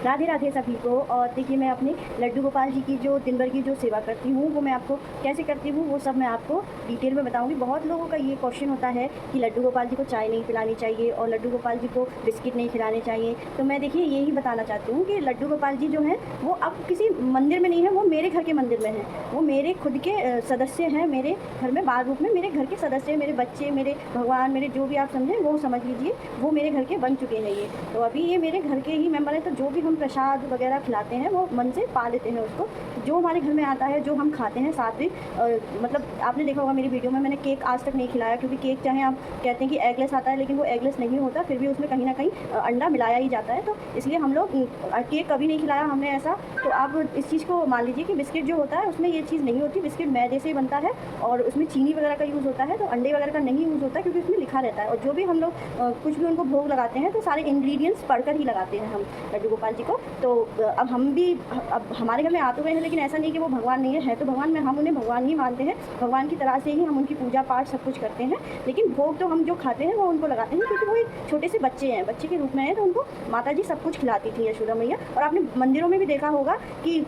राधे राधे सभी को। और देखिए, मैं अपने लड्डू गोपाल जी की जो दिन भर की जो सेवा करती हूँ वो मैं आपको कैसे करती हूँ वो सब मैं आपको डिटेल में बताऊँगी। बहुत लोगों का ये क्वेश्चन होता है कि लड्डू गोपाल जी को चाय नहीं पिलानी चाहिए और लड्डू गोपाल जी को बिस्किट नहीं खिलाने चाहिए। तो मैं देखिए यही बताना चाहती हूँ कि लड्डू गोपाल जी जो हैं वो अब किसी मंदिर में नहीं है, वो मेरे घर के मंदिर में हैं। वो मेरे खुद के सदस्य हैं, मेरे घर में बाल रूप में मेरे घर के सदस्य हैं, मेरे बच्चे, मेरे भगवान, मेरे जो भी आप समझें वो समझ लीजिए, वो मेरे घर के बन चुके हैं ये। तो अभी ये मेरे घर के ही मेंबर हैं, तो जो भी हम प्रसाद वगैरह खिलाते हैं वो मन से पा लेते हैं उसको। जो हमारे घर में आता है, जो हम खाते हैं साथ में, मतलब आपने देखा होगा मेरी वीडियो में मैंने केक आज तक नहीं खिलाया, क्योंकि केक चाहे आप कहते हैं कि एगलेस आता है लेकिन वो एगलेस नहीं होता, फिर भी उसमें कहीं ना कहीं अंडा मिलाया ही जाता है। तो इसलिए हम लोग केक कभी नहीं खिलाया हमने ऐसा। तो आप इस चीज़ को मान लीजिए कि बिस्किट जो होता है उसमें ये चीज़ नहीं होती, बिस्किट मैदे से ही बनता है और उसमें चीनी वगैरह का यूज़ होता है, तो अंडे वगैरह का नहीं यूज़ होता क्योंकि उसमें लिखा रहता है। और जो भी हम लोग कुछ भी उनको भोग लगाते हैं तो सारे इंग्रेडिएंट्स पढ़कर ही लगाते हैं हम लड्डू गोपाल जी को। तो अब हम भी, अब हमारे घर में आ तो गए हैं लेकिन ऐसा नहीं कि वो भगवान नहीं है तो भगवान में, हम उन्हें भगवान ही मानते हैं, भगवान की तरह से ही हम उनकी पूजा पाठ सब कुछ करते हैं। लेकिन भोग तो हम जो खाते हैं वो उनको लगाते हैं क्योंकि वो एक छोटे से बच्चे हैं, बच्चे के रूप में हैं, तो उनको माता जी सब कुछ खिलाती थी यशोदा मैया। और आपने मंदिरों में भी देखा होगा कि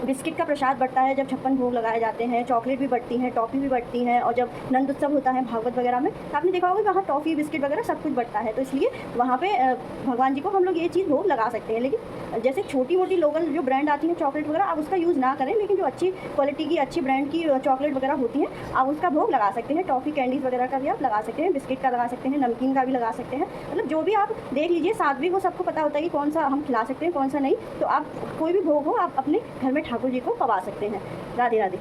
बिस्किट का प्रसाद बढ़ता है जब 56 भोग लगाए जाते हैं, चॉकलेट भी बढ़ती हैं, टॉफ़ी भी बढ़ती हैं, और जब नंद उत्सव होता है भागवत वगैरह में तो आपने देखा होगा वहाँ टॉफ़ी बिस्किट वगैरह सब कुछ बढ़ता है। तो इसलिए वहाँ पे भगवान जी को हम लोग ये चीज़ भोग लगा सकते हैं। लेकिन जैसे छोटी मोटी लोकल जो ब्रांड आती हैं चॉकलेट वगैरह, आप उसका यूज़ ना करें, लेकिन जो अच्छी क्वालिटी की अच्छी ब्रांड की चॉकलेट वगैरह होती हैं आप उसका भोग लगा सकते हैं। टॉफ़ी कैंडीज़ वगैरह का भी आप लगा सकते हैं, बिस्किट का लगा सकते हैं, नमकीन का भी लगा सकते हैं। मतलब जो भी आप देख लीजिए, सात्विक वो सबको पता होता है कि कौन सा हम खिला सकते हैं कौन सा नहीं। तो आप कोई भी भोग हो आप अपने घर में ठाकुर जी को पवा सकते हैं। राधे राधे।